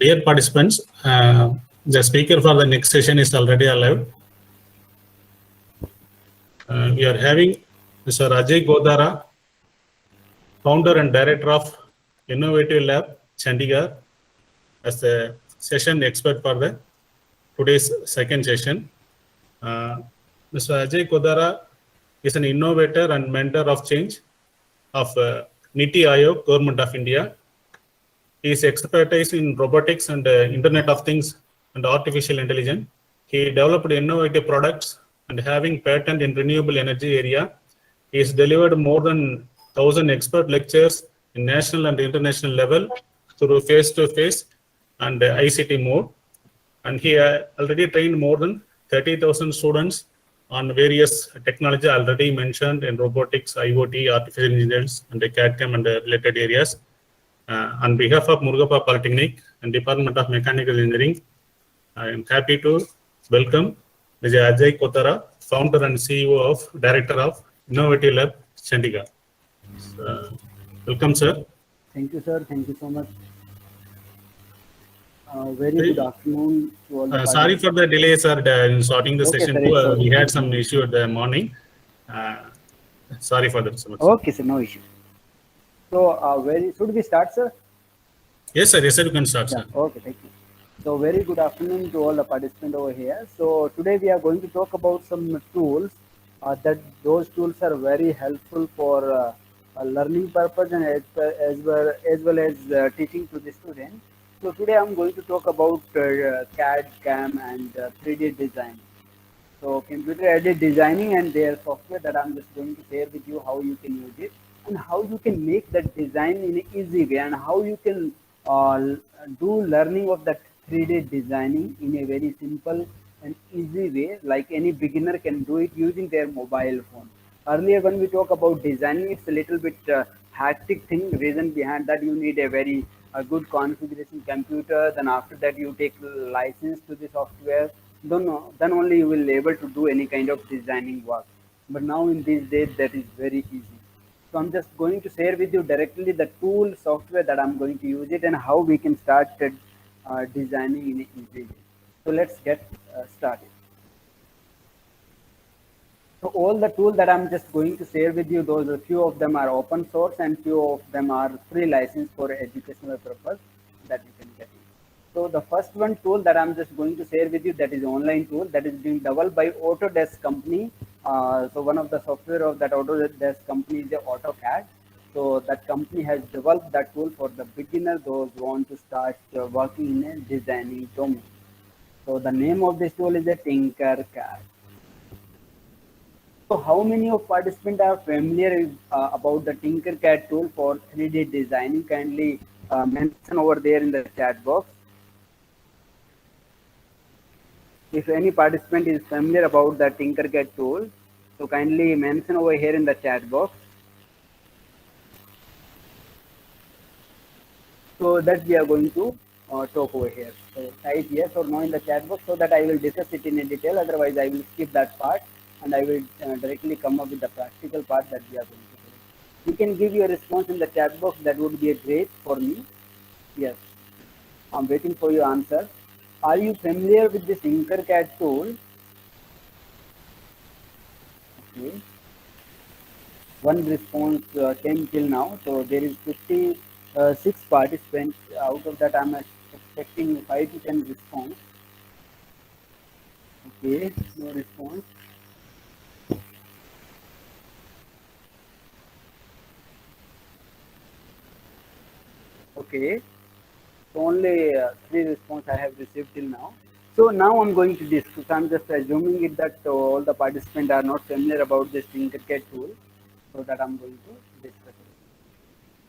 Dear participants, the speaker for the next session is already alive. We are having Mr. Ajay Godara, founder and director of Innovative Lab, Chandigarh, as the session expert for the today's second session. Mr. Ajay Godara is an innovator and mentor of change of NITI Aayog, Government of India. His expertise in robotics and Internet of Things and artificial intelligence. He developed innovative products and having patent in renewable energy area. He has delivered more than 1,000 expert lectures in national and international level through face-to-face and ICT mode. And he already trained more than 30,000 students on various technology already mentioned in robotics, IoT, artificial intelligence, and CAD/CAM and related areas. On behalf of Murugappa Polytechnic and Department of Mechanical Engineering, I am happy to welcome Mr. Ajay Godara, founder and CEO of Director of Innovative Lab, Chandigarh. Welcome, sir. Thank you, sir. Thank you so much. Very good afternoon to all. Sorry for the delay, sir, in starting the session. Sir, we had some issue at the morning. Sorry for that so much. Okay, sir, no issue. So, should we start, sir? Yes, sir. Yes, sir. You can start, sir. Okay, thank you. So, very good afternoon to all the participants over here. So, today we are going to talk about some tools. Those tools are very helpful for learning purpose and as well as teaching to the student. So today I'm going to talk about CAD, CAM and 3D design. So computer-aided designing and their software that I'm just going to share with you how you can use it and how you can make that design in an easy way and how you can do learning of that 3D designing in a very simple and easy way, like any beginner can do it using their mobile phone. Earlier when we talk about designing, it's a little bit hectic thing. Reason behind that, you need a good configuration computer, then after that you take license to the software, then only you will be able to do any kind of designing work. But now in these days that is very easy. So I'm just going to share with you directly the tool software that I'm going to use it and how we can start designing in an easy way. So let's get started. So all the tools that I'm just going to share with you, those few of them are open source and few of them are free license for educational purpose that you can get. So the first one tool that I'm just going to share with you, that is online tool that is being developed by Autodesk company. So one of the software of that Autodesk company is the AutoCAD. So that company has developed that tool for the beginner, those who want to start working in a designing domain. So the name of this tool is the Tinkercad. So how many of participants are familiar about the Tinkercad tool for 3D designing? Kindly mention over there in the chat box. If any participant is familiar about the Tinkercad tool, so kindly mention over here in the chat box. So that we are going to talk over here. So type yes or no in the chat box so that I will discuss it in detail. Otherwise, I will skip that part and I will directly come up with the practical part that we are going to do. You can give your response in the chat box. That would be great for me. Yes, I'm waiting for your answer. Are you familiar with this Tinkercad tool? Okay. One response came till now. So there is 56 participants. Out of that, I'm expecting 5 to 10 response. Okay, no response. Okay, so only 3 response I have received till now. So now I'm going to discuss. I'm just assuming it that all the participants are not familiar about this Tinkercad tool, so that I'm going to discuss it.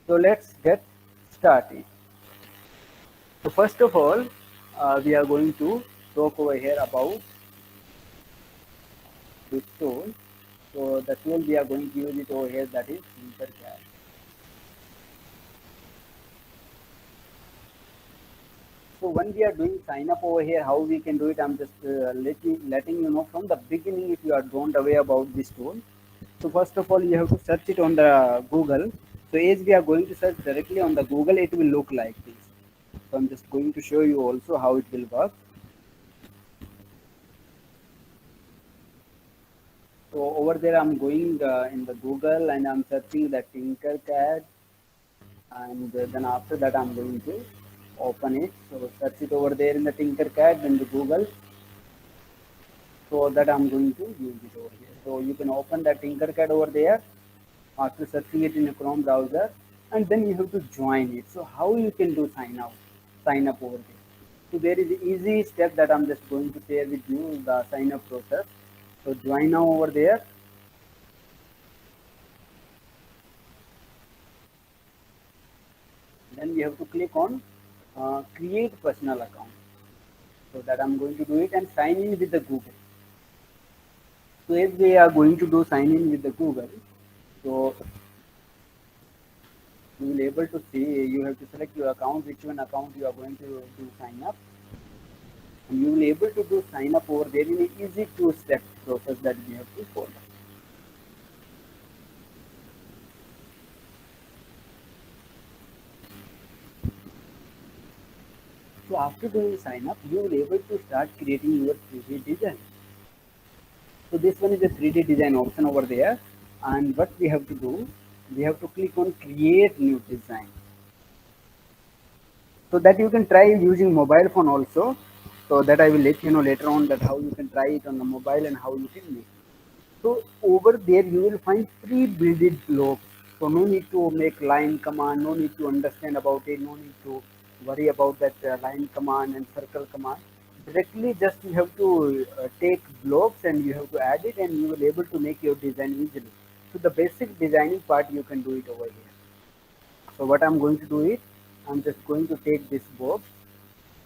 So let's get started. So first of all, we are going to talk over here about this tool. So the tool we are going to use it over here, that is Tinkercad. So when we are doing sign up over here, how we can do it, I'm just letting you know from the beginning if you are don't aware about this tool. So first of all, you have to search it on the Google. So as we are going to search directly on the Google, it will look like this. So I'm just going to show you also how it will work. So over there, I'm going in the Google and I'm searching the Tinkercad, and then after that, I'm going to open it. So search it over there in the Tinkercad and the Google. So that I'm going to use it over here. So you can open that Tinkercad over there after searching it in a Chrome browser, and then you have to join it. So how you can do sign up over there. So there is an easy step that I'm just going to share with you, the sign up process. So join now over there. Then we have to click on create personal account. So that I'm going to do it and sign in with the Google. So if we are going to do sign in with the Google, so you will able to see, you have to select your account, which one account you are going to do sign up, and you will able to do sign up over there in an easy two-step process that we have to follow. So after doing sign up, you will able to start creating your 3D design. So this one is a 3D design option over there, and what we have to do, we have to click on create new design. So that you can try using mobile phone also. So that I will let you know later on that how you can try it on the mobile and how you can make it. So over there you will find pre-built blocks. So no need to make line command, no need to understand about it, no need to worry about that line command and circle command. Directly just you have to take blocks and you have to add it, and you will able to make your design easily. So the basic designing part you can do it over here. So what I'm going to do is, I'm just going to take this box,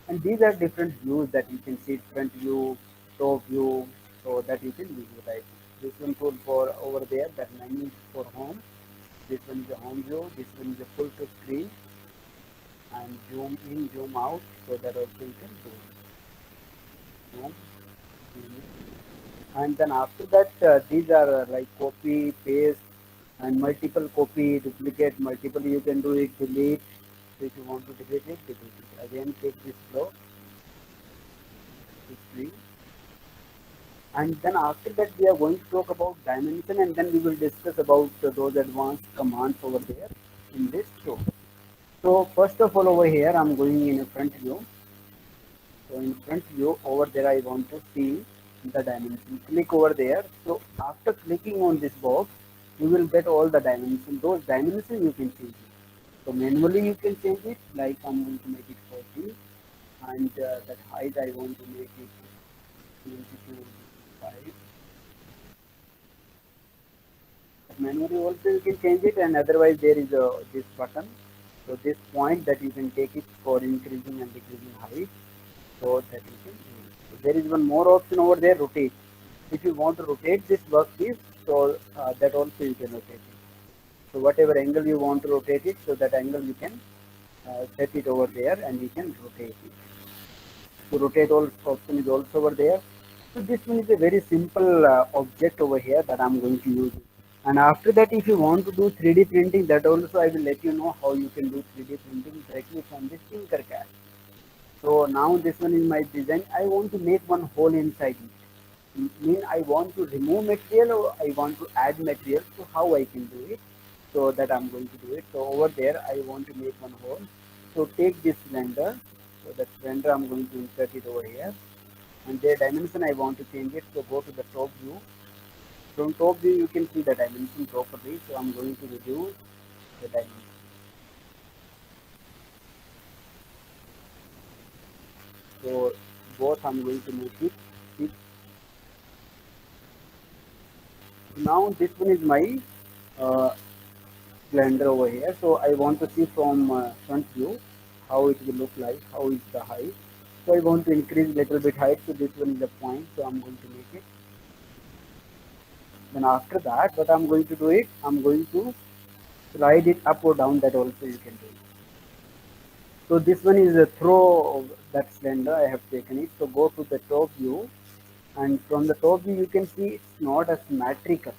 and these are different views that you can see: front view, top view, so that you can visualize. This one tool for over there, that menu is for home. This one is a home view. This one is a full to screen, and zoom in, zoom out, so that also you can do it. Zoom, zoom in. And then after that, these are like copy, paste, and multiple copy, duplicate, multiple you can do it, delete. So if you want to delete it, delete it. Again, take this block, this tree. And then after that, we are going to talk about dimension, and then we will discuss about those advanced commands over there in this show. So first of all, over here, I'm going in a front view. So in front view, over there, I want to see the dimension. Click over there. So after clicking on this box, you will get all the dimensions. Those dimensions you can change it. So manually you can change it. Like I'm going to make it 40, and that height I want to make it 22.5. Manually also you can change it, and otherwise there is a this button. So this point that you can take it for increasing and decreasing height, so that you can use it. So there is one more option over there, rotate. If you want to rotate this workpiece, so that also you can rotate it. So whatever angle you want to rotate it, so that angle you can set it over there, and you can rotate it. So rotate all option is also over there. So this one is a very simple object over here that I'm going to use. And after that, if you want to do 3D printing, that also I will let you know how you can do 3D printing directly from this Tinkercad. So now this one is my design. I want to make one hole inside it. Mean I want to remove material or I want to add material. So how I can do it? So that I'm going to do it. So over there, I want to make one hole. So take this cylinder. So that cylinder I'm going to insert it over here. And their dimension I want to change it. So go to the top view. From top view you can see the dimension properly. So I'm going to reduce the dimension. So both I'm going to make it 6. Now this one is my uh, cylinder over here. So I want to see from front view how it will look like, how is the height. So I want to increase little bit height. So this one is the point. So I'm going to make it. Then after that, what I'm going to do it, I'm going to slide it up or down. That also you can do it. So this one is a throw of that cylinder. I have taken it. So go to the top view, and from the top view you can see it's not a symmetrical.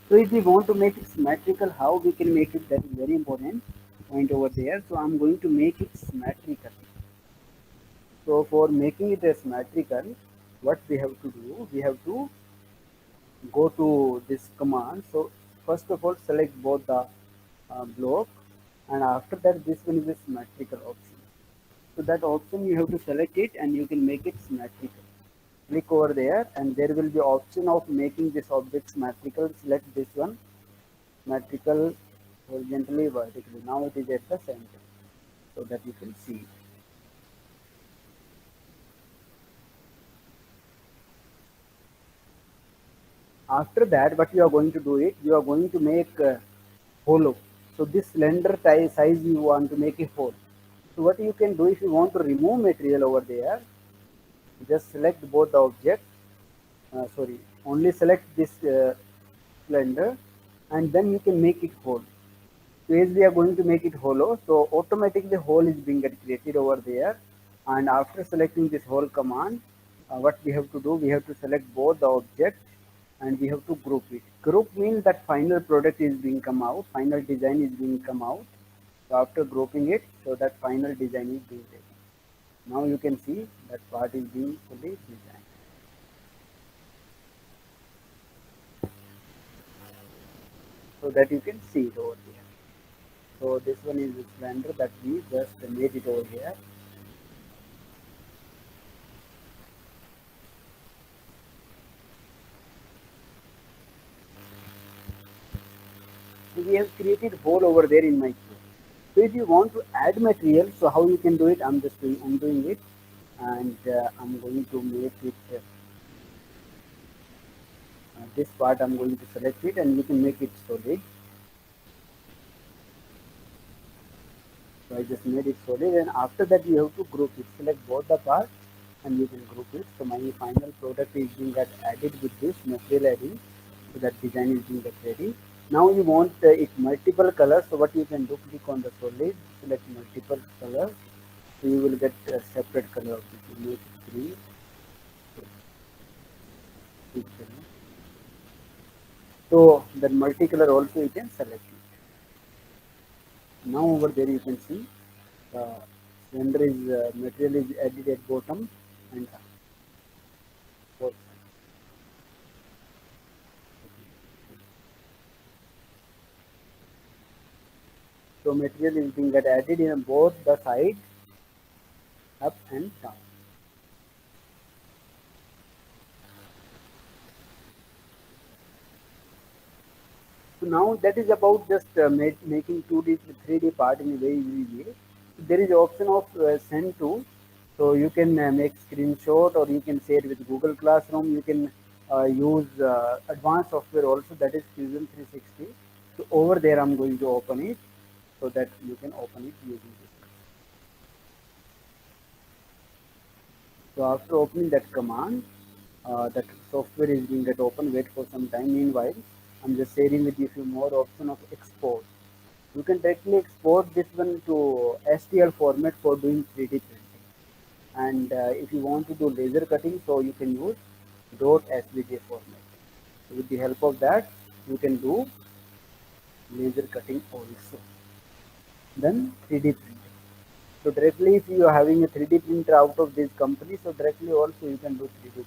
So if we want to make it symmetrical, how we can make it, that is very important point over there. So I'm going to make it symmetrical. So for making it a symmetrical, what we have to do, we have to go to this command. So first of all, select both the block, and after that, this one is a symmetrical option. So that option you have to select it, and you can make it symmetrical. Click over there, and there will be option of making this object symmetrical. Select this one, symmetrical, horizontally, vertically. Now it is at the center, so that you can see. After that, what you are going to do it, you are going to make hollow. So this cylinder size you want to make a hole. So what you can do, if you want to remove material over there, just select both the object. Sorry, only select this cylinder, and then you can make it hole. So as we are going to make it hollow, so automatically hole is being get created over there. And after selecting this whole command, what we have to do, we have to select both the object, and we have to group it. Group means that final product is being come out, final design is being come out. So after grouping it, so that final design is being ready. Now you can see that part is being fully designed. So that you can see it over here. So this one is the cylinder that we just made it over here. So we have created hole over there in my cube. So if you want to add material, so how you can do it? I'm doing it, and I'm going to make it. This part I'm going to select it, and you can make it solid. So I just made it solid, and after that you have to group it. Select both the parts, and you can group it. So my final product is being get added with this material adding. So that design is being get ready. Now you want it multiple colors. So what you can do, click on the solid, select multiple colors. So you will get a separate color of it. You make it green. So that multicolor also you can select it. Now over there you can see render is material is added at bottom and both. So material is being get added in both the side, up and down. So now that is about just making 2D, 3D part in a very easy way. There is option of send to, so you can make screenshot, or you can share with Google Classroom. You can use advanced software also, that is Fusion 360. So over there I'm going to open it, so that you can open it using this. So after opening that command, that software is being get open. Wait for some time. Meanwhile, I'm just sharing with you a few more option of export. You can directly export this one to STL format for doing 3D printing. And if you want to do laser cutting, so you can use .svj format. So with the help of that, you can do laser cutting also. Then 3D printing. So directly, if you are having a 3D printer out of this company, so directly also you can do 3D printing.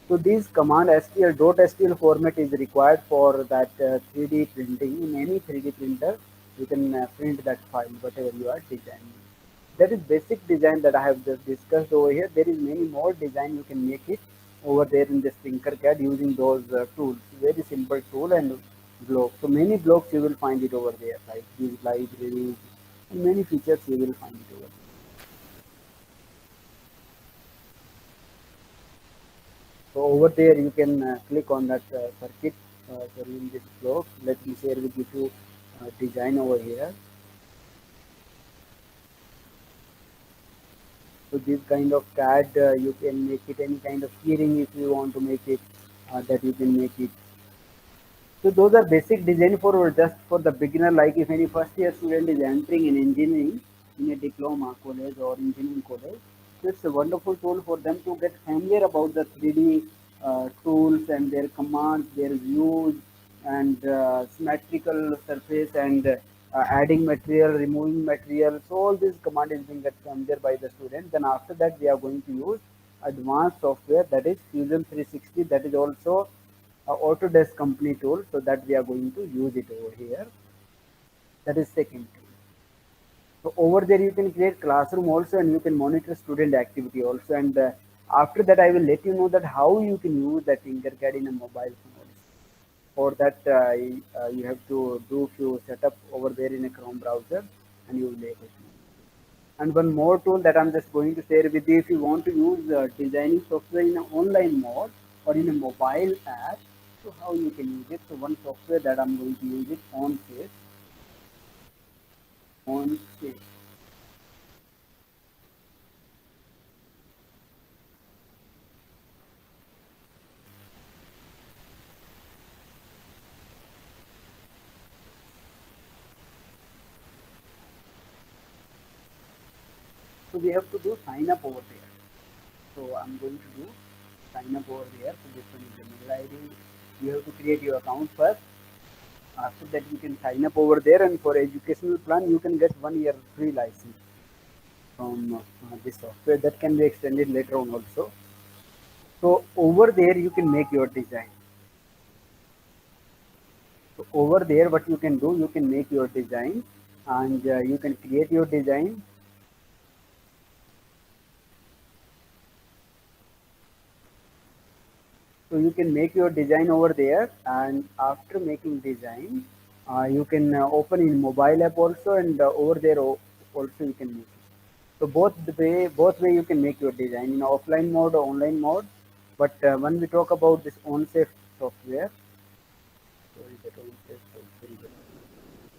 So this command STL format is required for that 3D printing. In any 3D printer, you can print that file, whatever you are designing. That is basic design that I have just discussed over here. There is many more design you can make it over there in this Tinkercad using those tools. Very simple tool and block. So many blocks you will find it over there, like these libraries, and many features you will find it over there. So over there you can click on that circuit. Sorry, in this block, let me share with you to design over here. So this kind of CAD, you can make it any kind of keyring if you want to make it, that you can make it. So those are basic design for just for the beginner, like if any first year student is entering in engineering in a diploma college or engineering college. So it's a wonderful tool for them to get familiar about the 3D tools and their commands, their views, and symmetrical surface, and adding material, removing material. So all this command is being considered by the student. Then after that we are going to use advanced software, that is Fusion 360, that is also Autodesk company tool, so that we are going to use it over here. That is second tool. So over there you can create classroom also, and you can monitor student activity also. And after that I will let you know that how you can use that Tinkercad in a mobile phone also. For that you have to do few setup over there in a Chrome browser, and you will be able to. And one more tool that I'm just going to share with you, if you want to use designing software in an online mode or in a mobile app, so how you can use it. So one software that I'm going to use it, Onshape. So we have to do sign up over there. So I'm going to do sign up over there. So this one is the mail ID. You have to create your account first. After that you can sign up over there, and for educational plan you can get 1 year free license from this software, that can be extended later on also. So over there you can make your design. So over there what you can do, you can make your design, and you can create your design. So you can make your design over there, and after making design, you can open in mobile app also, and over there also you can make it. So both way you can make your design in offline mode or online mode. But when we talk about this OnSafe software, sorry, that OnSafe software.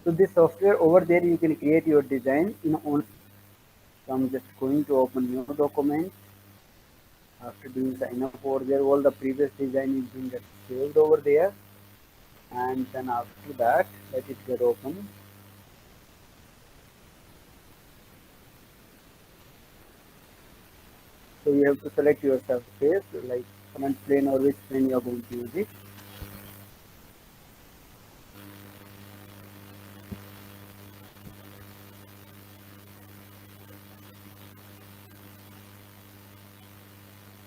So this software over there you can create your design in on. So I'm just going to open new document. After doing sign up over there, all the previous design is being get saved over there, and then after that let it get open. So you have to select your surface, like front plane or which plane you are going to use it.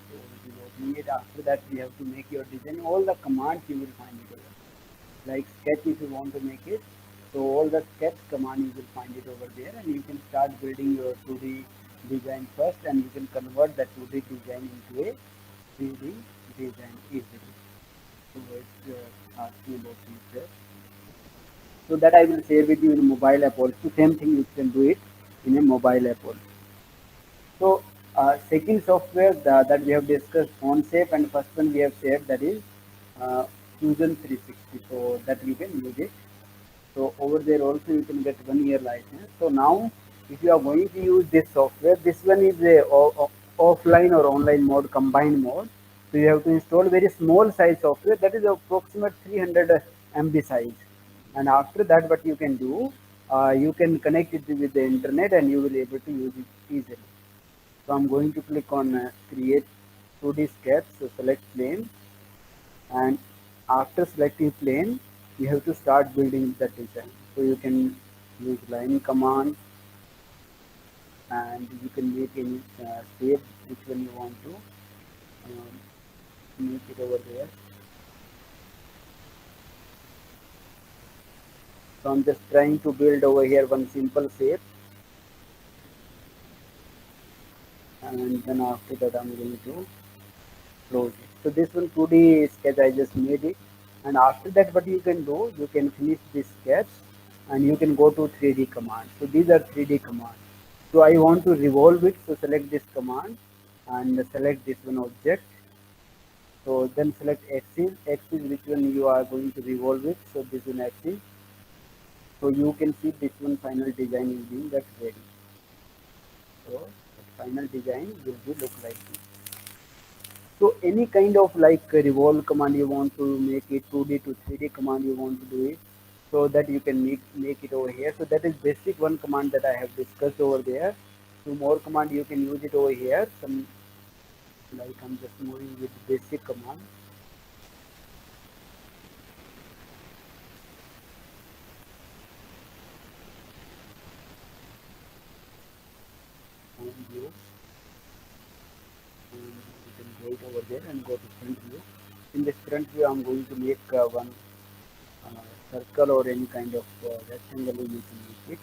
So we will open it. After that we have to make your design. All the commands you will find it over. Like sketch, if you want to make it, so all the sketch command you will find it over there, and you can start building your 2D design first, and you can convert that 2D design into a 3D design easily. So it's asking about features. So that I will share with you in mobile app also. Same thing you can do it in a mobile app also. So second software that we have discussed, OnSafe, and first one we have shared, that is Fusion 360. So that you can use it. So over there also you can get 1 year license. So now if you are going to use this software, this one is a offline or online mode, combined mode. So you have to install very small size software, that is approximate 300 MB size. And after that what you can do, you can connect it with the internet, and you will be able to use it easily. So I'm going to click on create 2D sketch. So select plane, and after selecting plane you have to start building the design. So you can use line command, and you can make any shape which one you want to make it over there. So I'm just trying to build over here one simple shape, and then after that I'm going to close it. So this one 2D sketch I just made it, and after that what you can do, you can finish this sketch, and you can go to 3D command. So these are 3D commands. So I want to revolve it, so select this command and select this one object. So then select axis which one you are going to revolve it. So this one axis. So you can see this one final design is being that ready. So the final design will be look like this. So any kind of like a revolve command you want to make it, 2D to 3D command you want to do it, so that you can make it over here. So that is basic one command that I have discussed over there. Two more command you can use it over here. Some, like I'm just moving with basic command. there and go to front view. In this front view, I'm going to make one circle or any kind of rectangle you can make it.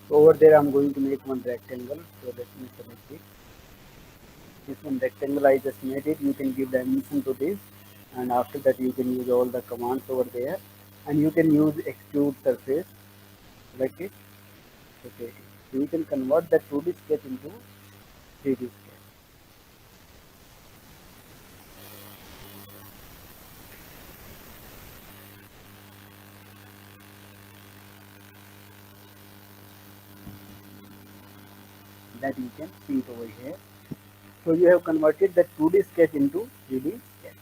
So over there I'm going to make one rectangle. So let me select it. This one rectangle I just made it. You can give dimension to this, and after that you can use all the commands over there, and you can use extrude surface. Select it. Okay. So you can convert the 2D sketch into 3D sketch. That you can see it over here. So you have converted the 2D sketch into 3D sketch.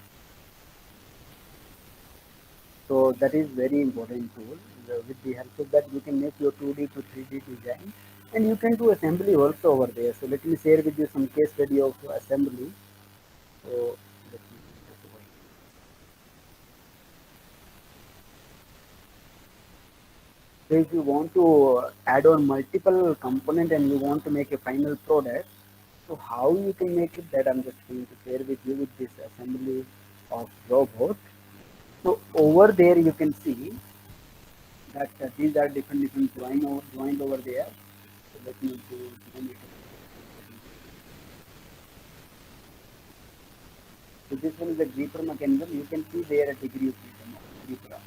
So that is very important tool. With the help of that, you can make your 2D to 3D design, and you can do assembly also over there. So let me share with you some case study of assembly. So let me just over here. So if you want to add on multiple component and you want to make a final product, so how you can make it, that I'm just going to share with you with this assembly of robot. So over there you can see that these are different joint over there. So let me do it. So this one is a gripper mechanism. You can see there a degree of freedom of gripper.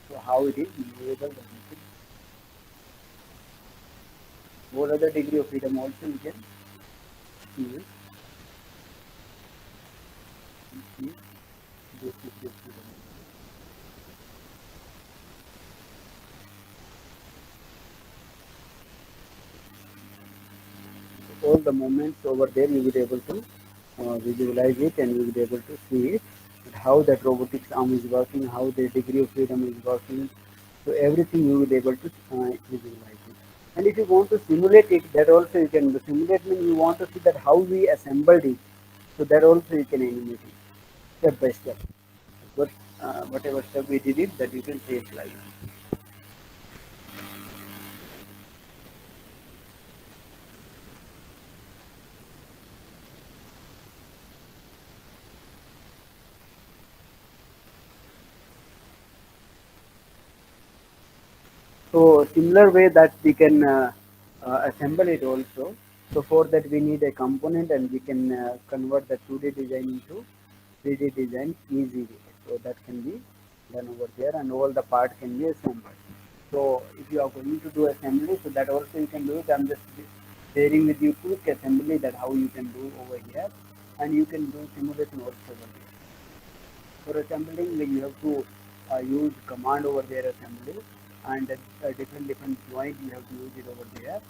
So how it is movable, what other degree of freedom also you can use. This degree of freedom. All the moments over there you will be able to visualize it, and you will be able to see it, how that robotics arm is working, how the degree of freedom is working. So everything you will be able to visualize it. And if you want to simulate it, that also you can do. Simulate means you want to see that how we assembled it. So that also you can animate it step by step. But whatever step we did it, that you can see it like that. So similar way that we can assemble it also. So for that we need a component, and we can convert the 2D design into 3D design easily. So that can be done over there, and all the part can be assembled. So if you are going to do assembly, so that also you can do it. I'm just sharing with you quick assembly that how you can do over here, and you can do simulation also over there. For assembling, you have to use command over there assembly, and different joint you have to use it over there.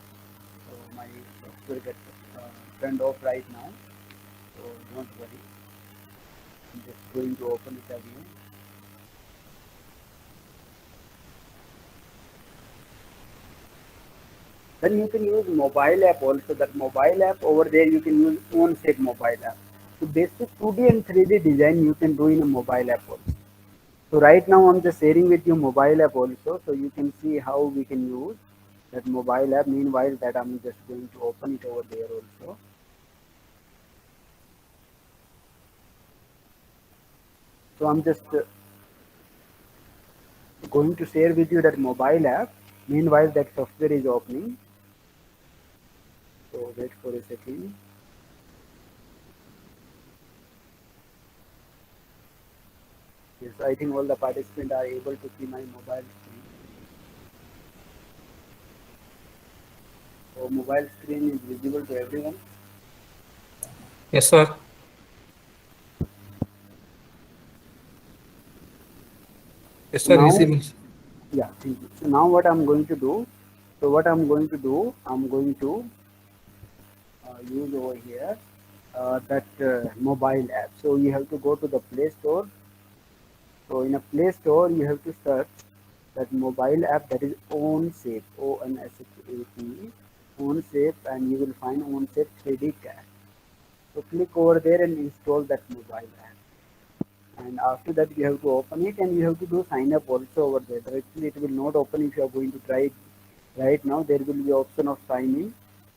So my software gets turned off right now, so don't worry. I'm just going to open it again. Then you can use mobile app also. That mobile app over there you can use OnShape mobile app. So basic 2D and 3D design you can do in a mobile app also. So right now I'm just sharing with you mobile app also, so you can see how we can use that mobile app. Meanwhile that I'm just going to open it over there also. So I'm just going to share with you that mobile app. Meanwhile that software is opening. So wait for a second. Yes, I think all the participants are able to see my mobile screen. So mobile screen is visible to everyone. Yes, sir. Yes, So sir. now, Visible. yeah, thank you. So now what I'm going to do, I'm going to use over here that mobile app. So you have to go to the Play Store. So in a Play Store, you have to search that mobile app, that is OnShape, ONSHAPE, OnShape and you will find OnShape 3D CAD. So click over there and install that mobile app. And after that you have to open it and you have to do sign up also over there. Directly it will not open if you are going to try it right now. There will be option of sign in.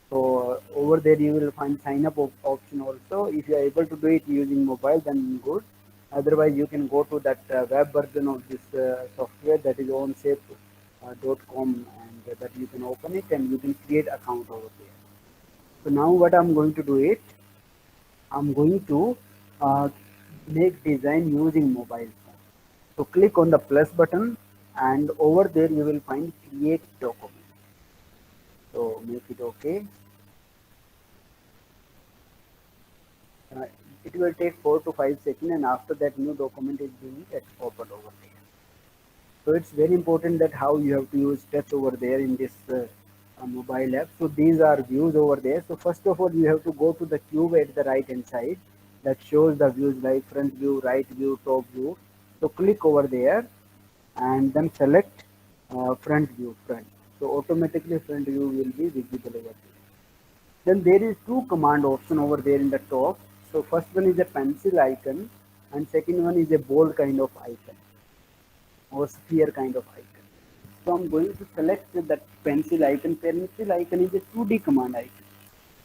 So over there you will find sign up option also. If you are able to do it using mobile, then good. Otherwise you can go to that web version of this software, that is onshape.com, and that you can open it and you can create account over there. So now what I'm going to do it, I'm going to uh, make design using mobile phone. So click on the plus button and over there you will find create document. So make it okay. Uh, it will take 4 to 5 seconds and after that new document is being opened over there. So it's very important that how you have to use touch over there in this mobile app. So these are views over there. So first of all you have to go to the cube at the right hand side that shows the views like front view, right view, top view. So click over there and then select front view front. So automatically front view will be visible over there. Then there is two command option over there in the top. So first one is a pencil icon and second one is a bold kind of icon or sphere kind of icon. So I'm going to select that pencil icon. Pencil icon is a 2D command icon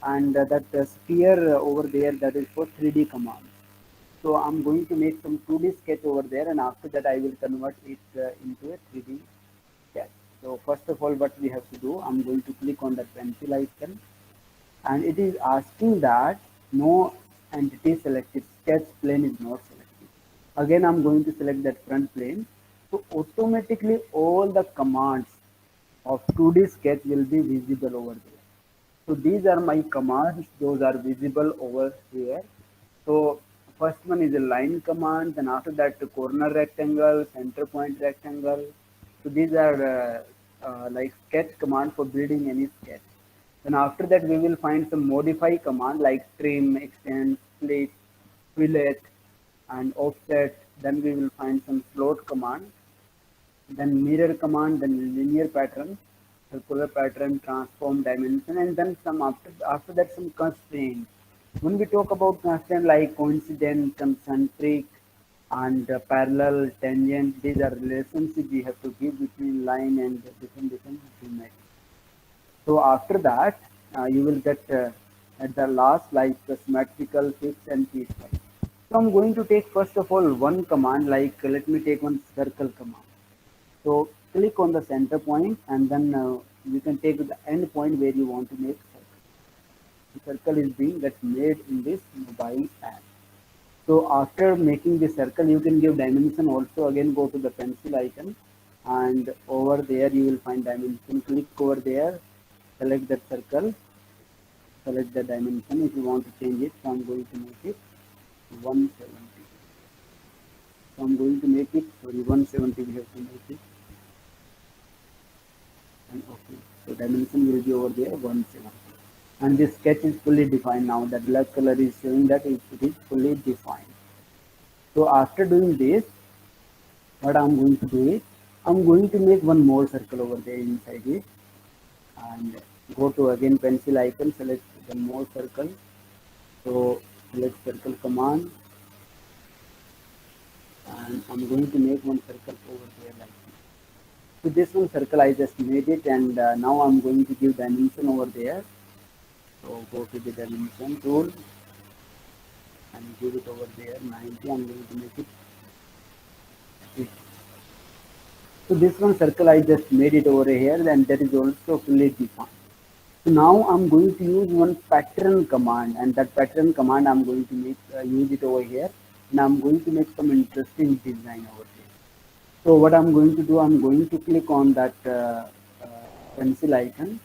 and that sphere over there, that is for 3D command. So I'm going to make some 2D sketch over there and after that I will convert it into a 3D sketch. So first of all what we have to do, I'm going to click on that pencil icon and it is asking that no entity selected, sketch plane is not selected. Again I'm going to select that front plane. So automatically all the commands of 2D sketch will be visible over there. So these are my commands, those are visible over here. So first one is a line command, then after that the corner rectangle, center point rectangle. So these are like sketch command for building any sketch. Then after that we will find some modify command like trim, extend, split, fillet and offset. Then we will find some float command, then mirror command, then linear pattern, circular pattern, transform, dimension, and then some after that some constraints. When we talk about constraint like coincident, concentric, and parallel, tangent, these are relationships we have to give between line and different geometry. So after that, you will get at the last like symmetrical, fixed, and piecewise. So I'm going to take first of all one command like let me take one circle command. So click on the center point and then you can take the end point where you want to make circle. The circle is being that's made in this mobile app. So after making the circle, you can give dimension also. Again, go to the pencil icon and over there you will find dimension. Click over there, select that circle, select the dimension if you want to change it. So I'm going to make it 170. So I'm going to make it, sorry, 170 we have to make it. And okay, so dimension will be over there 170. And this sketch is fully defined now. That black color is showing that it is fully defined. So after doing this, what I'm going to do is, I'm going to make one more circle over there inside it and go to again pencil icon, select one more circle. So select circle command and I'm going to make one circle over there like this. So this one circle I just made it and now I'm going to give dimension over there. So go to the dimension tool and give it over there 90. I'm going to make it 50. So this one circle I just made it over here and that is also fully defined. So now I'm going to use one pattern command and that pattern command I'm going to make use it over here and I'm going to make some interesting design over there. So what I'm going to do, I'm going to click on that pencil icon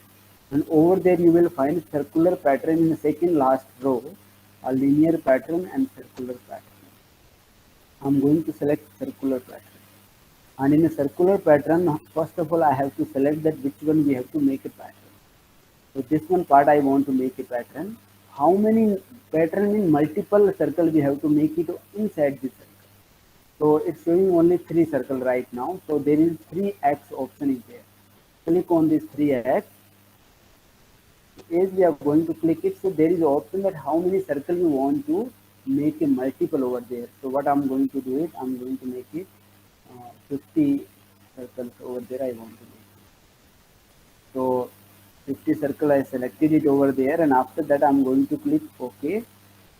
and over there you will find circular pattern in the second last row, a linear pattern and circular pattern. I'm going to select circular pattern. And in a circular pattern, first of all, I have to select that which one we have to make a pattern. So this one part I want to make a pattern. How many pattern in multiple circle we have to make it inside this circle. So it's showing only 3 circle right now. So there is 3x option is there. Click on this 3x as we are going to click it, so there is an option that how many circles you want to make a multiple over there. So what I'm going to do is I'm going to make it 50 circles over there. I want to make. So 50 circle I selected it over there, and after that I'm going to click OK.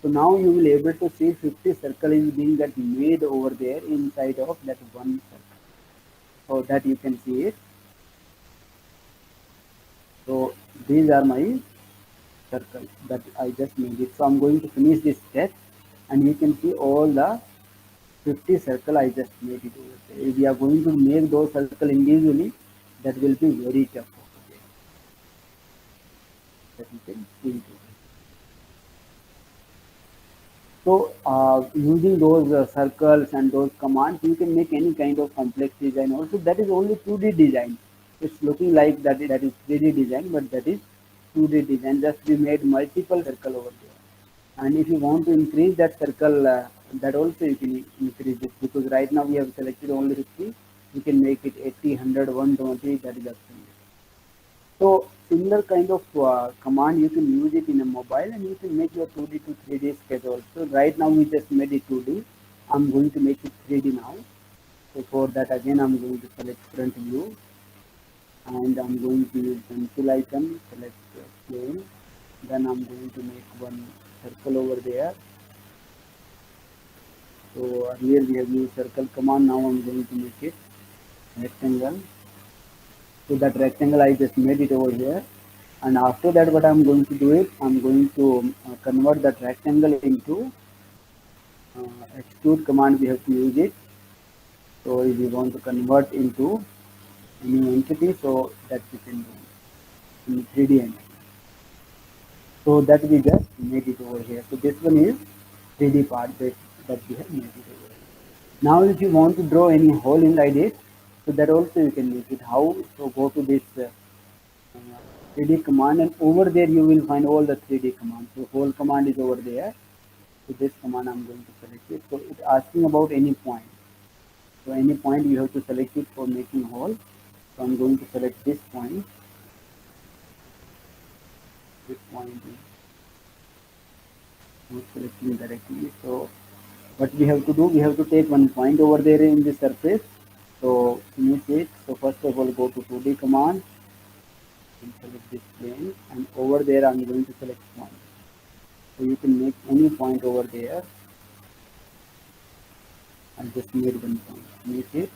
So now you will able to see 50 circle is being that made over there inside of that one circle. So that you can see it. So these are my circles that I just made it. So I'm going to finish this step, and you can see all the 50 circle I just made it over there. If we are going to make those circle individually, that will be very tough over there. That you can see it over. So using those circles and those commands, you can make any kind of complex design also. That is only 2D design. It's looking like that is 3D design, but that is 2D design. Just we made multiple circle over there. And if you want to increase that circle, that also you can increase it, because right now we have selected only 50. You can make it 80, 100, 120, that is up to you. So similar kind of command you can use it in a mobile, and you can make your 2D to 3D sketch also. Right now we just made it 2D. I'm going to make it 3D now. So for that again I'm going to select front view, and I'm going to use pencil icon, select plane. Then I'm going to make one circle over there. So earlier we have used circle command, now I'm going to make it rectangle. So that rectangle I just made it over here, and after that what I'm going to do is I'm going to convert that rectangle into extrude command. We have to use it. So if we want to convert into any entity, so that we can do in 3D entity. So that we just made it over here. So this one is 3D part that we have made it over here. Now if you want to draw any hole inside it, so that also you can make it. How? So go to this 3D command, and over there you will find all the 3D commands. So hole command is over there. So this command I'm going to select it. So it's asking about any point. So any point you have to select it for making hole. So I'm going to select this point. This point is not selecting directly. So what we have to do, we have to take one point over there in the surface. So finish it. So first of all go to 2D command and select this plane, and over there I'm going to select point. So you can make any point over there. I just made one point. Make it.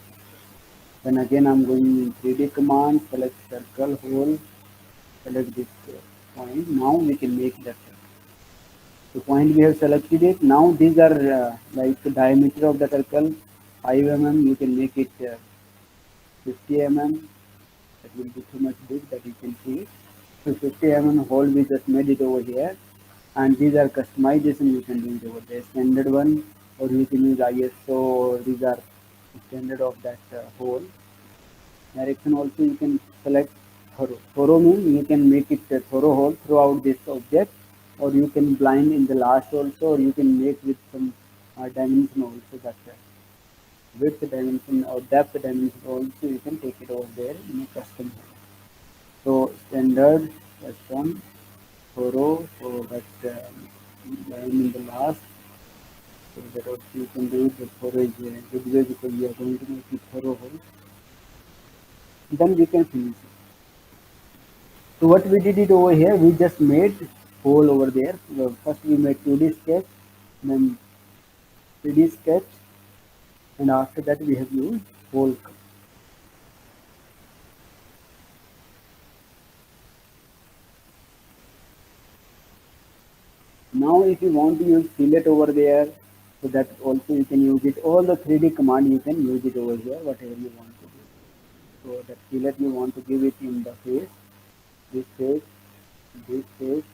Then again I'm going in 3D command, select circle, hole, select this point. Now we can make that circle. The point we have selected it. Now these are like the diameter of the circle 5 mm. You can make it 50 mm. That will be too much big that you can see. So 50 mm hole we just made it over here, and these are customization you can do it over there. Standard one, or you can use ISO. These are standard of that hole. Direction also you can select thorough. Thorough means you can make it a thorough hole throughout this object, or you can blind in the last also, or you can make with some dimension also. That width dimension or depth dimension also you can take it over there in a custom hole. So standard, custom, thorough, so that line in the last. So that also you can do it. The thorough is good way, because we are going to make it thorough hole. Then we can finish it. So what we did it over here, we just made hole over there. So first we made 2D sketch, then 3D sketch, and after that we have used hole. Now if you want to use fillet over there, so that also you can use it. All the 3D command you can use it over here, whatever you want to do. So that fillet you want to give it in the face, this face,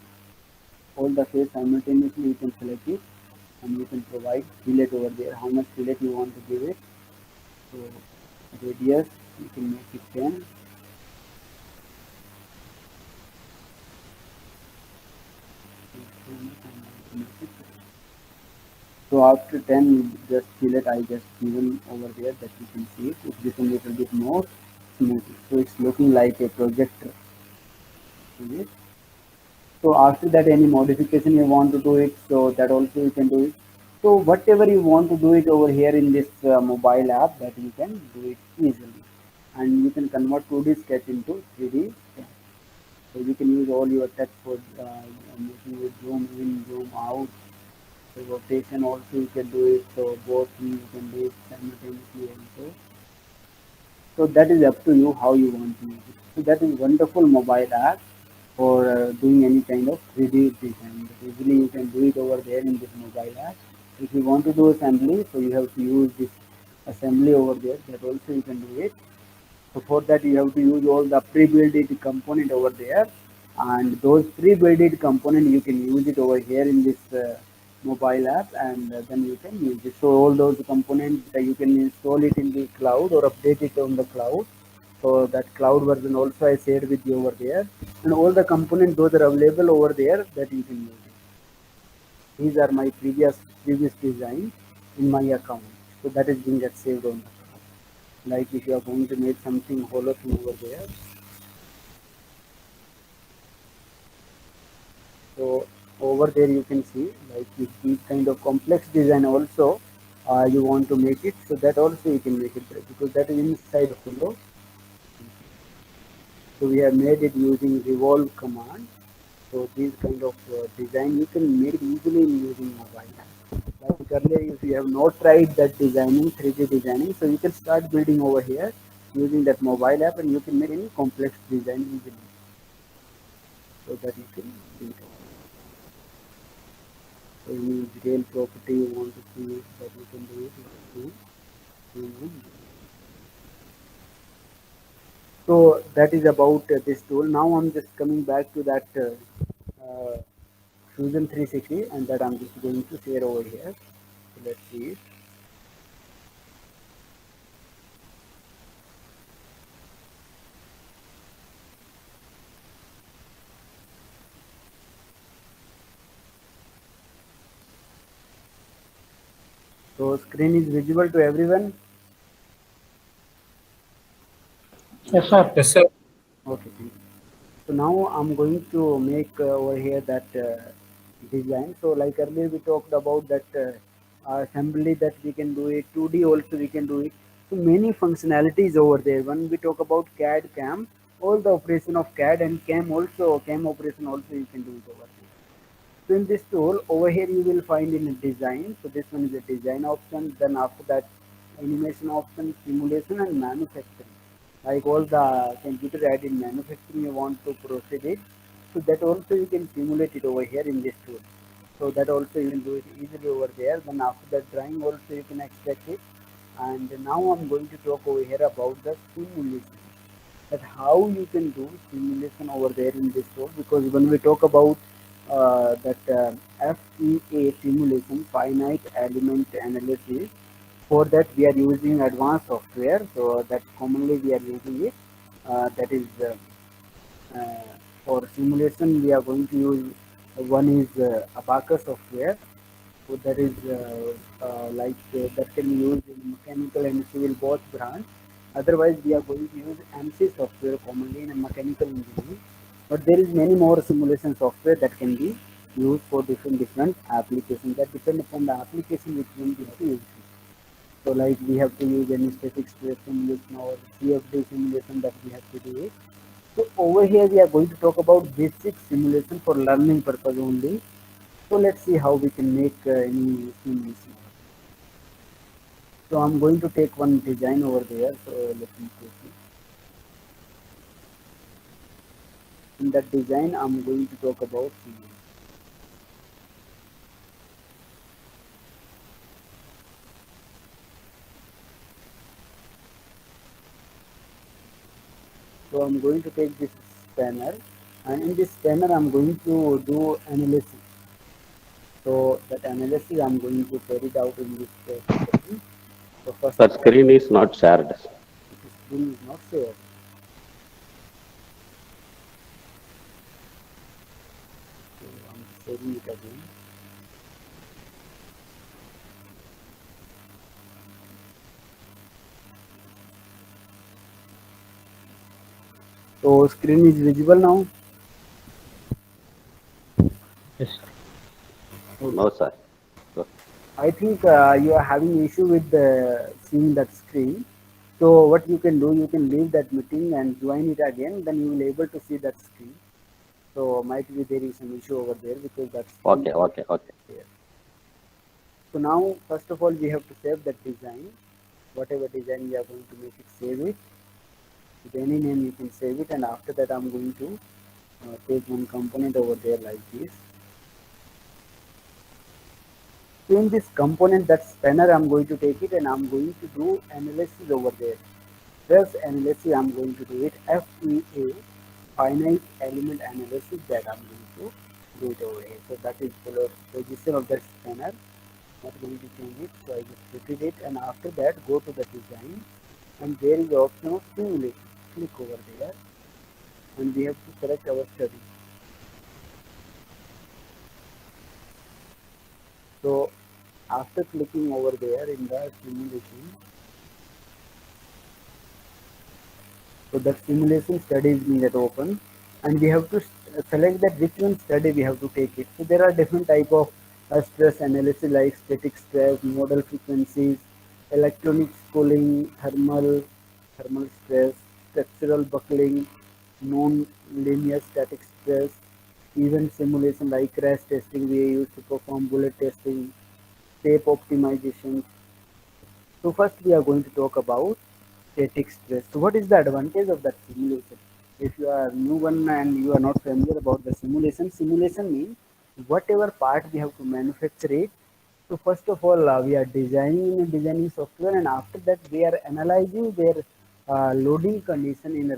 all the face simultaneously you can select it, and you can provide fillet over there. How much fillet you want to give it. So radius you can make it 10. So after 10, just fillet I just given over there that you can see it. It's become a little bit more smooth. So it's looking like a projector. See it? So after that, any modification you want to do it, so that also you can do it. So whatever you want to do it over here in this mobile app, that you can do it easily, and you can convert 2D sketch into 3D sketch. So you can use all your text for making it zoom in, zoom out. So rotation also you can do it. So both you can do it simultaneously also. So that is up to you how you want to use it. So that is wonderful mobile app for doing any kind of 3D design. But easily you can do it over there in this mobile app. If you want to do assembly, so you have to use this assembly over there. That also you can do it. So for that you have to use all the pre-built component over there, and those pre-built component you can use it over here in this mobile app, and then you can use it. So all those components you can install it in the cloud or update it on the cloud. So that cloud version also I shared with you over there, and all the components those are available over there that you can use it. These are my previous design in my account. So that is being get saved on the cloud. Like if you are going to make something hollow thing over there, so over there you can see like if these kind of complex design also you want to make it, so that also you can make it there, because that is inside hollow. So we have made it using revolve command. So these kind of design you can make easily using mobile app. Like earlier, if you have not tried that designing, 3D designing, so you can start building over here using that mobile app, and you can make any complex design easily. So that you can do it. So any real property you want to see that you can do it. So that is about this tool. Now I'm just coming back to that Fusion 360, and that I'm just going to share over here. So let's see it. So screen is visible to everyone. Yes, sir. Yes, sir. Okay, thank you. So now I'm going to make over here that design. So like earlier we talked about that assembly that we can do it, 2D also we can do it. So many functionalities over there. When we talk about CAD, CAM, all the operation of CAD and CAM also, CAM operation also you can do it over there. So in this tool over here you will find in design. So this one is a design option. Then after that animation option, simulation and manufacturing. Like all the computer added manufacturing you want to proceed it. So that also you can simulate it over here in this tool. So that also you can do it easily over there. Then after that drawing also you can extract it. And now I'm going to talk over here about the simulation. That how you can do simulation over there in this tool, because when we talk about FEA simulation, finite element analysis, for that we are using advanced software. So that commonly we are using it. That is uh, for simulation we are going to use one is Abacus software. So that is that can be used in mechanical and civil both branch. Otherwise, we are going to use ANSYS software commonly in a mechanical engineering. But there is many more simulation software that can be used for different applications. That depend upon the application which one we have to use. So like we have to use any static stress simulation or CFD simulation that we have to do it. So over here we are going to talk about basic simulation for learning purpose only. So let's see how we can make any simulation. So I'm going to take one design over there. So let me take it. In that design, I'm going to talk about simulation. So I'm going to take this spanner, and in this spanner, I'm going to do analysis. So that analysis I'm going to carry it out in this screen. So first The of all, screen is not shared. this screen is not shared. So I'm sharing it again. So screen is visible now. No, sir. Okay. I think you are having issue with seeing that screen. So what you can do, you can leave that meeting and join it again. Then you will able to see that screen. So might be there is some issue over there because that's Okay. there. So now, first of all, we have to save that design. Whatever design we are going to make it, save it. With any name you can save it, and after that I'm going to take one component over there like this. So in this component, that spanner, I'm going to take it and I'm going to do analysis over there. Stress analysis, I'm going to do it FEA, finite element analysis, that I'm going to do it over here. So that is the position of that spanner. Not going to change it, so I just repeat it, and after that go to the design, and there is the option of simulation. Click over there, and we have to select our study. So after clicking over there in the simulation, so that simulation study is being open, and we have to select that which one study we have to take it. So there are different type of stress analysis like static stress, modal frequencies, electronic cooling, thermal stress, structural buckling, non-linear static stress, event simulation like crash testing we use to perform bullet testing, tape optimization. So first we are going to talk about static stress. So what is the advantage of that simulation? If you are new one and you are not familiar about the simulation means whatever part we have to manufacture it. So first of all, we are designing software, and after that we are analyzing their loading condition in a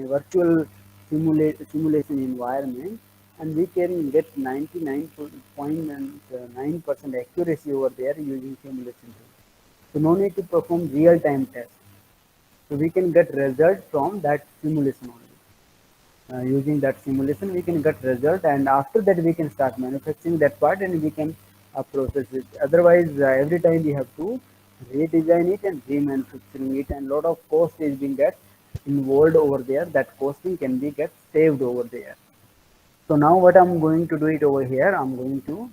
virtual simulation environment, and we can get 99.9% accuracy over there using simulation tool. So no need to perform real-time tests. So we can get result from that simulation only. Using that simulation, we can get result, and after that we can start manufacturing that part, and we can process it. Otherwise, every time we have to redesign it and remanufacturing it, and lot of cost is being get involved over there. That costing can be get saved over there. So now what I'm going to do it over here, I'm going to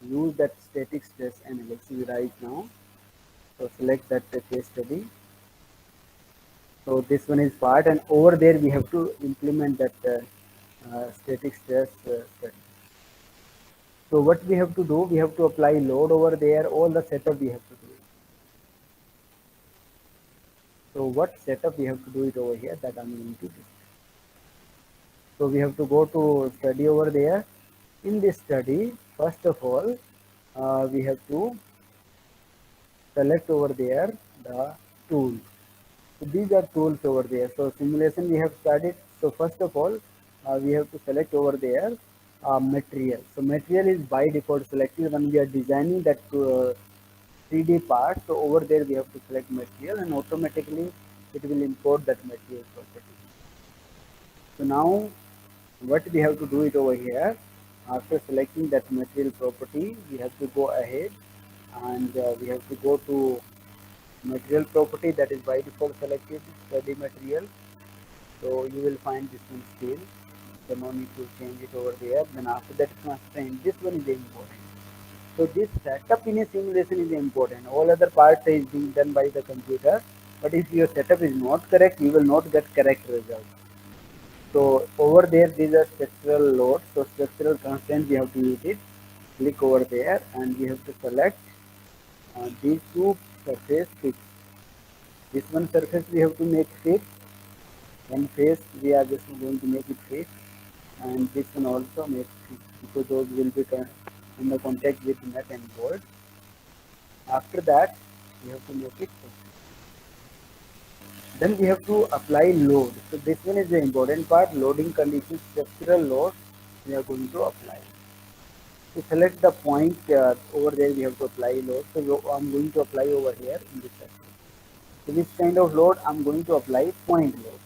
use that static stress analysis right now. So select that case study. So this one is part, and over there we have to implement that static stress study. So what we have to do, we have to apply load over there, all the setup we have to do it. So what setup we have to do it over here, that I'm going to do. So we have to go to study over there. In this study, first of all, we have to select over there the tools. So these are tools over there. So simulation we have started. So first of all, we have to select over there material. So material is by default selected when we are designing that 3D part. So over there we have to select material, and automatically it will import that material property. So now what we have to do it over here, after selecting that material property, we have to go ahead and we have to go to material property, that is by default selected study material. So you will find this one still, so no need to change it over there. Then after that constraint, this one is important. So this setup in a simulation is important. All other parts is being done by the computer, but if your setup is not correct, you will not get correct result. So over there, these are structural loads. So structural constraint we have to use it. Click over there, and we have to select these two surface fit. This one surface we have to make fit. One face we are just going to make it fit, and this one also make fit, because those will be in the contact with nut and bolt. After that, we have to make it fit. Then we have to apply load. So this one is the important part, loading conditions, structural load we are going to apply. To select the point over there, we have to apply load. So I'm going to apply over here in this section. So this kind of load, I'm going to apply point load.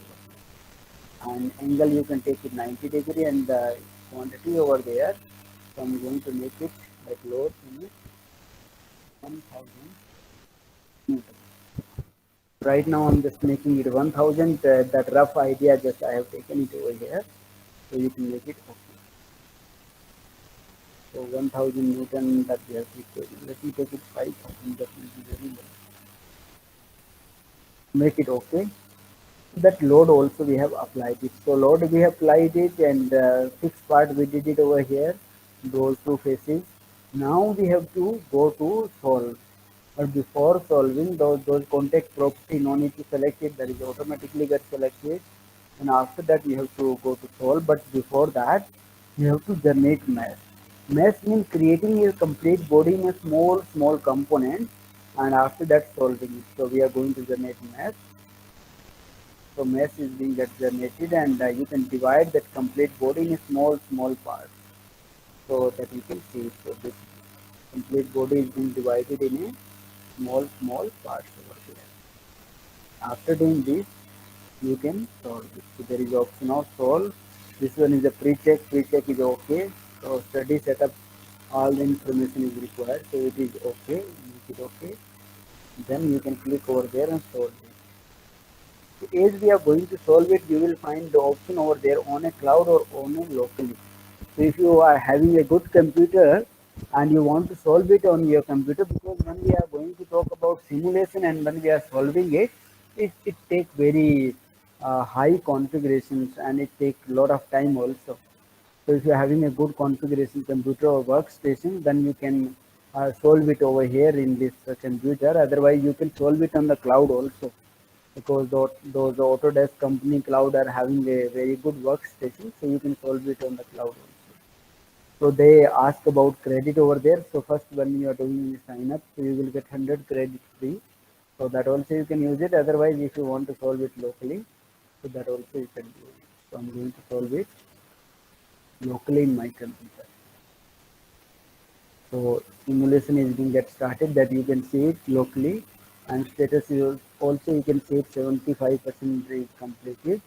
And angle you can take it 90 degree, and the quantity over there. So I'm going to make it like load in 1000 Newton. Right now I'm just making it 1000. That rough idea just I have taken it over here, so you can make it okay. So 1000 Newton that we have equation. Let me take it 5000, that will be very low. Make it okay. That load also we have applied it. So load we have applied it, and fixed part we did it over here, those two faces. Now we have to go to solve. But before solving, those contact property no need to select it, that is automatically get selected. And after that we have to go to solve. But before that, we have to generate mesh. Mesh means creating a complete body in a small component, and after that solving it. So we are going to generate mesh. So mesh is being get generated, and you can divide that complete body in a small parts, so that you can see it. So this complete body is being divided in a small parts over here. After doing this, you can solve it. So there is option of solve. This one is a pre-check. Pre-check is okay. So study setup, all the information is required. So it is okay. Make it okay. Then you can click over there and solve it. As we are going to solve it, you will find the option over there on a cloud or on a locally. So if you are having a good computer and you want to solve it on your computer, because when we are going to talk about simulation and when we are solving it, it takes very high configurations, and it takes a lot of time also. So if you are having a good configuration computer or workstation, then you can solve it over here in this computer. Otherwise, you can solve it on the cloud also, because those Autodesk company cloud are having a very good workstation, so you can solve it on the cloud also. So they ask about credit over there. So first, when you are doing sign up, so you will get 100 credit free. So that also you can use it. Otherwise, if you want to solve it locally, so that also you can do it. So I'm going to solve it locally in my computer. So simulation is being get started, that you can see it locally, and status is also you can see it 75% is completed.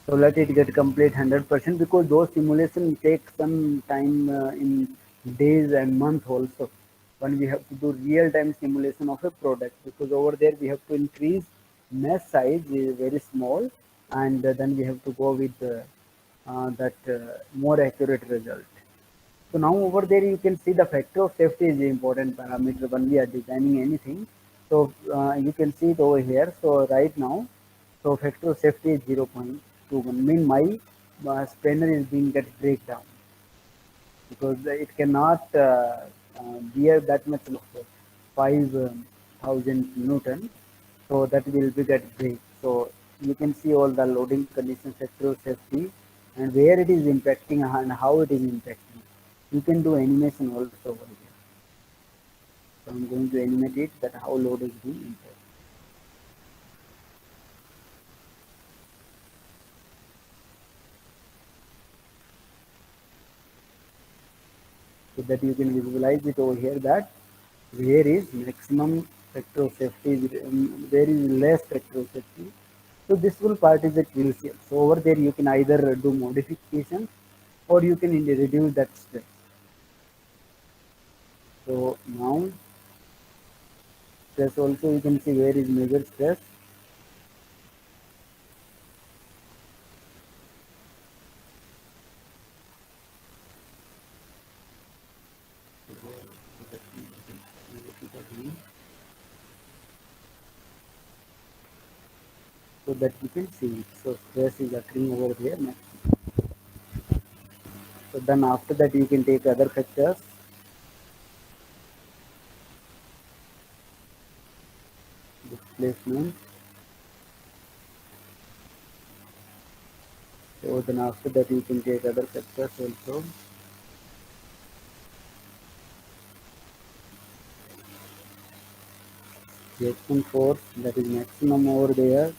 So let it get complete 100%, because those simulation take some time in days and months also, when we have to do real-time simulation of a product, because over there we have to increase mesh size is very small, and then we have to go with that more accurate result. So now over there you can see the factor of safety is the important parameter when we are designing anything. So you can see it over here. So right now, so factor of safety is 0.21. Mean my spanner is being get breakdown, because it cannot bear that much of 5,000 Newton. So that will be get break. So you can see all the loading conditions, factor of safety, and where it is impacting and how it is impacting. You can do animation also over here. So I'm going to animate it, that how load is being impacted. So that you can visualize it over here, that where is maximum factor of safety, where is less factor of safety. So this will part is a crucial. So over there you can either do modifications, or you can reduce that stress. So now stress also you can see where is major stress. So that you can see it. So stress is occurring over there next. So then after that you can take other factors. Displacement. So then after that you can take other factors also. Reaction force, that is maximum over there.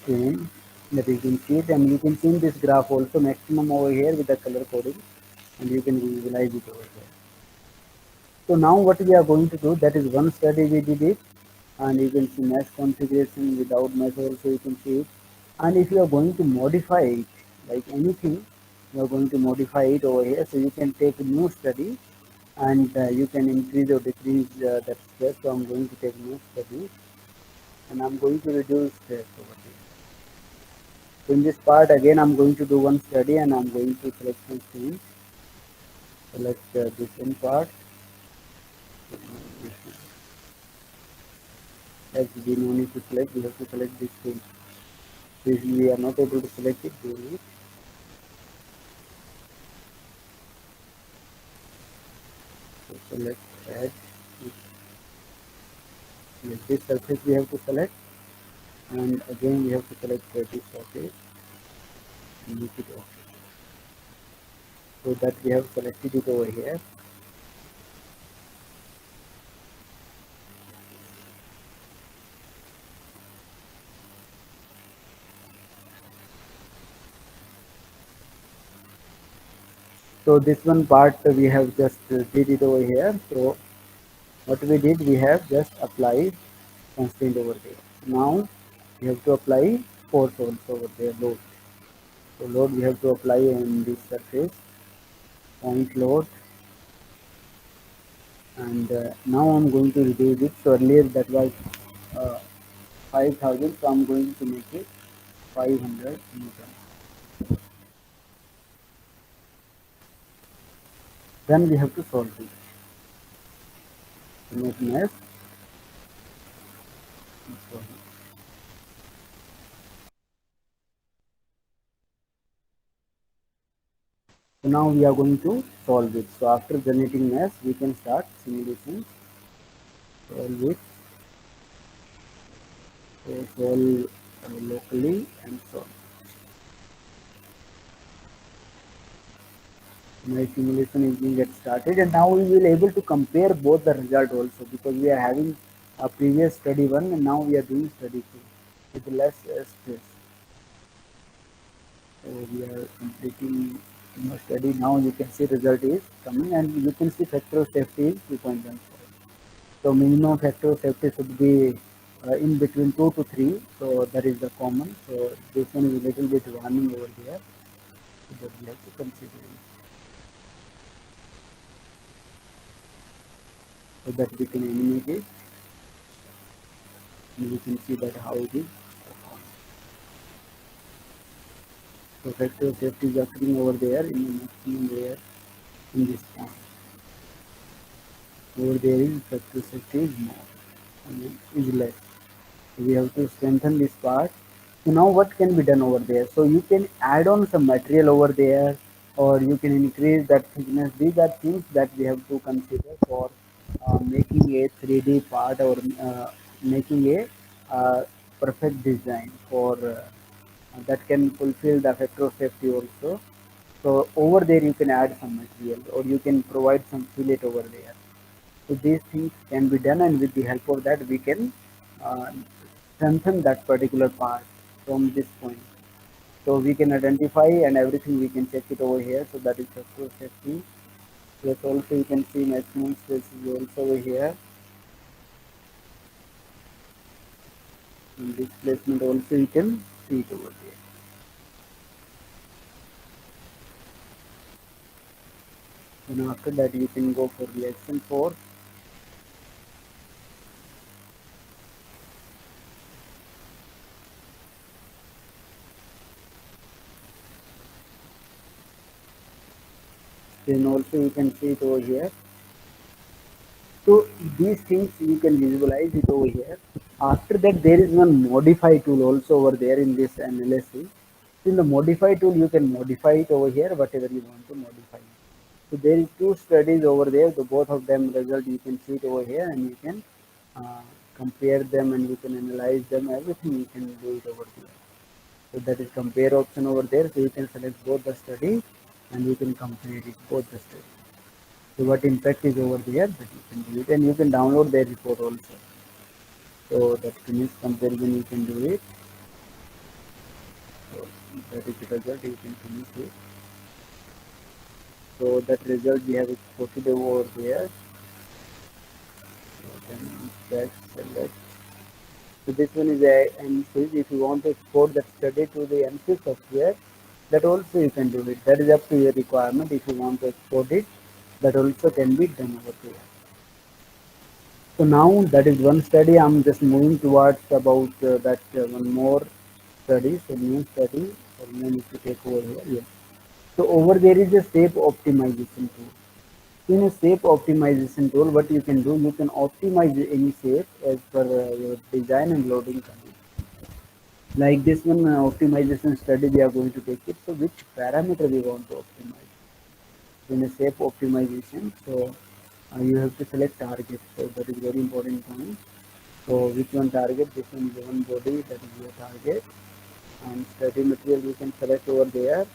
Strain, that you can see it, and you can see in this graph also maximum over here with the color coding, and you can visualize it over here. So now what we are going to do, that is one study we did it, and you can see mesh configuration without mesh also you can see it. And if you are going to modify it, like anything, you are going to modify it over here. So you can take a new study, and you can increase or decrease that stress. So I'm going to take new study, and I'm going to reduce stress over here. So in this part again I'm going to do one study and I'm going to select some students. Select this one part. As we no need to select, we have to select this tool. If we are not able to select it, do it. So select add. Yes, this surface we have to select, and again we have to select this surface and make it OK. So that we have selected it over here. So this one part we have just did it over here. So what we did, we have just applied constraint over there. Now we have to apply force also over there, load. So load we have to apply on this surface, point load, and now I'm going to reduce it. So earlier that was 5,000, so I'm going to make it 500 Newton. Then we have to solve it. Make mesh. So now we are going to solve it. So after generating mesh, we can start simulation. Solve it. So solve locally and solve. My simulation is being get started, and now we will able to compare both the result also, because we are having a previous study 1 and now we are doing study 2 with less stress. So we are completing study. Now you can see result is coming, and you can see factor of safety is 2.14. So minimum factor of safety should be in between 2 to 3. So that is the common. So this one is a little bit warning over here, so that we have to consider it. So that we can animate it, and we can see that how it is performed. So factor of safety is occurring over there in the maximum layer in this point. Over there is factor of safety is more and is less. So we have to strengthen this part. So now what can be done over there? So you can add on some material over there, or you can increase that thickness. These are things that we have to consider for making a 3D part, or making a perfect design for that can fulfill the factor of safety also. So over there you can add some material, or you can provide some fillet over there. So these things can be done, and with the help of that we can uh, strengthen that particular part from this point. So we can identify and everything we can check it over here. So that is factor of safety. Yes, also you can see maximum stress is also over here. And displacement also you can see it over there. And after that you can go for reaction force. Then also you can see it over here. So these things you can visualize it over here. After that there is one modify tool also over there in this analysis. In the modify tool you can modify it over here, whatever you want to modify. So there is 2 studies over there. The both of them result you can see it over here, and you can compare them, and you can analyze them. Everything you can do it over there. So that is compare option over there. So you can select both the study, and you can compare it both the studies. So what impact is over there, that you can do it, and you can download their report also. So that finish comparison you can do it. So that is the result, you can finish it. So that result we have exported over there. So then select. So this one is a MSys. If you want to export that study to the MSys software, that also you can do it. That is up to your requirement. If you want to export it, that also can be done over there. So now that is one study. I'm just moving towards about that one more study, so new study, or you need to take over here. Yes. So over there is a shape optimization tool. In a shape optimization tool, what you can do, you can optimize any shape as per your design and loading condition. Like this one optimization study, we are going to take it. So which parameter we want to optimize in a shape optimization? So you have to select target. So that is very important point. So which one target? This one is one body, that is your target. And study material you can select over there.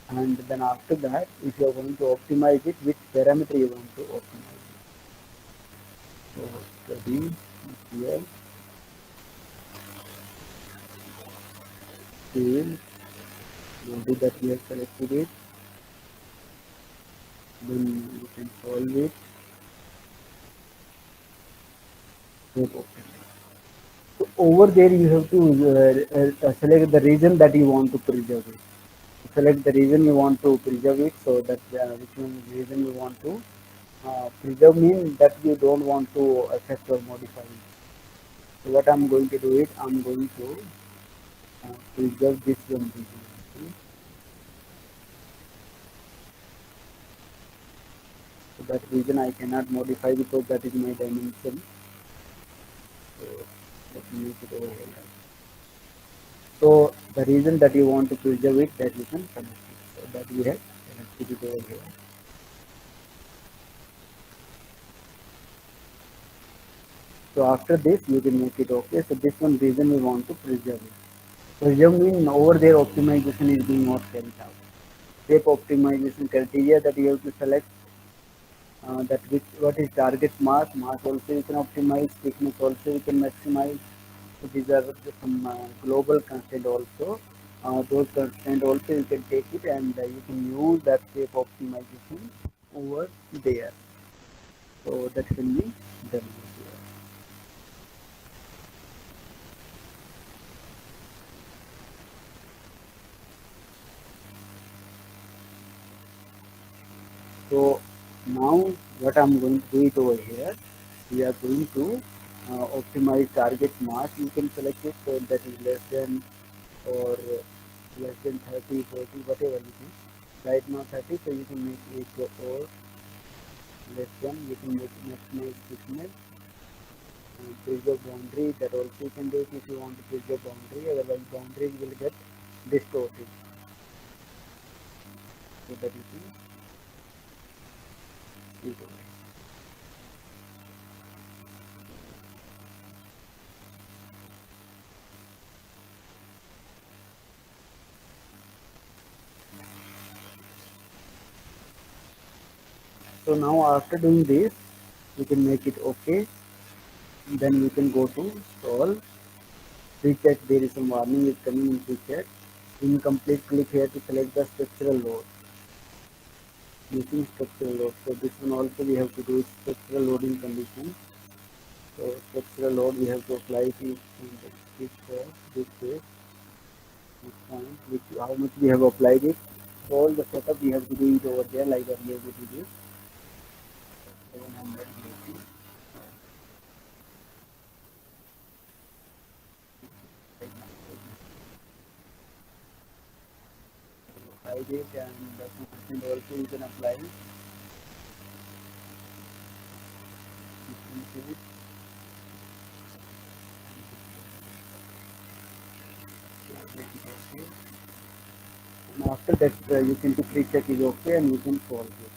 And then after that, if you are going to optimize it, which parameter you want to optimize it. So study material, field, body that we have selected it. Then you can solve it. So over there you have to select the region that you want to preserve it. Select the region you want to preserve it, so that which one region you want to preserve means that you don't want to affect or modify it. So what I'm going to do it, I'm going to preserve this one region. So that region I cannot modify because that is my dimension. So let me make it over here. So the reason that you want to preserve it, that you can select it. So that we have selected it over here. So after this you can make it okay. So this one reason we want to preserve it. Preserve means over there optimization is being not carried out. Shape optimization criteria that you have to select, that what is target mass also you can optimize, thickness also you can maximize. So these are some global constraint also. Those constraint also you can take it and you can use that shape optimization over there. So that can be done here. So now what I'm going to do it over here, we are going to optimize target mass. You can select it, so that is less than or less than 30, 40, whatever you can. Right now 30, so you can make it or less than, you can make maximize thickness. Preserve boundary, that also you can do it if you want to preserve boundary, otherwise boundaries will get distorted. So that you can use it. So now after doing this, you can make it okay. Then you can go to solve. Pre-check, there is some warning is coming in pre-check. Incomplete, click here to select the structural load. Using structural load. So this one also we have to do structural loading condition. So structural load we have to apply it in this case. This point, which how much we have applied it. So all the setup we have to do it over there like earlier we did it. 780. Hide it and the constant also you can apply it. And after that you can pre-check is okay and you can solve it.